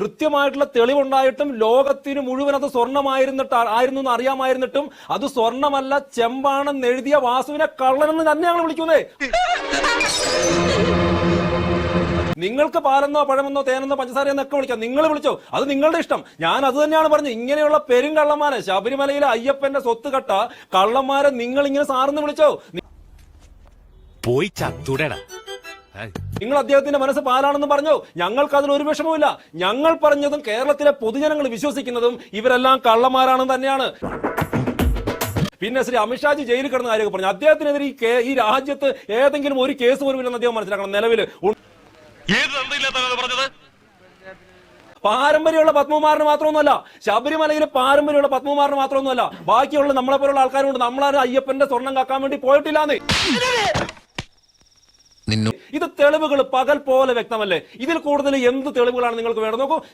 കൃത്യമായിട്ടുള്ള തെളിവുണ്ടായിട്ടും ലോകത്തിന് മുഴുവൻ അത് സ്വർണ്ണമായിരുന്നു അറിയാമായിരുന്നിട്ടും അത് സ്വർണ്ണമല്ല ചെമ്പാണെന്ന് എഴുതിയ വാസുവിനെ കള്ളനെന്ന് തന്നെ ഞങ്ങൾ വിളിക്കുന്നേ. നിങ്ങൾക്ക് പാലെന്നോ പഴമെന്നോ തേനെന്നോ പഞ്ചസാര എന്നൊക്കെ വിളിക്കാം, നിങ്ങൾ വിളിച്ചോ, അത് നിങ്ങളുടെ ഇഷ്ടം. ഞാൻ അത് തന്നെയാണ് പറഞ്ഞത്. ഇങ്ങനെയുള്ള പെരുങ്കള്ളന്മാരെ, ശബരിമലയിലെ അയ്യപ്പന്റെ സ്വത്ത് കട്ട കള്ളന്മാരെ നിങ്ങൾ ഇങ്ങനെ സാറിന്ന് വിളിച്ചോ. പോയി ചത്തുടേടാ. നിങ്ങൾ അദ്ദേഹത്തിന്റെ മനസ്സ് പാലാണെന്ന് പറഞ്ഞോ, ഞങ്ങൾക്ക് അതിൽ ഒരു വിഷമവുമില്ല. ഞങ്ങൾ പറഞ്ഞതും കേരളത്തിലെ പൊതുജനങ്ങൾ വിശ്വസിക്കുന്നതും ഇവരെല്ലാം കള്ളന്മാരാണെന്ന് തന്നെയാണ്. പിന്നെ ശ്രീ അമിത്ഷാജി ജയിലിൽ കിടന്ന കാര്യമൊക്കെ പറഞ്ഞു. അദ്ദേഹത്തിനെതിരെ ഈ രാജ്യത്ത് ഏതെങ്കിലും ഒരു കേസ് പോലും ഇല്ലെന്ന് അദ്ദേഹം മനസ്സിലാക്കണം. നിലവിൽ പാരമ്പര്യമുള്ള പത്മകുമാറിന് മാത്രമൊന്നുമല്ല, ശബരിമലയിലെ പാരമ്പര്യമുള്ള പത്മകുമാറിന് മാത്രമൊന്നുമല്ല, ബാക്കിയുള്ള നമ്മളെ പോലുള്ള ആൾക്കാരുണ്ട്. നമ്മളാരും അയ്യപ്പന്റെ സ്വർണം കാക്കാൻ വേണ്ടി പോയിട്ടില്ലാന്ന്. ഇത് തെളിവുകൾ പകൽ പോലെ വ്യക്തമല്ലേ? ഇതിൽ കൂടുതൽ എന്ത് തെളിവുകളാണ് നിങ്ങൾക്ക് വേണ്ടത്? നോക്കൂ,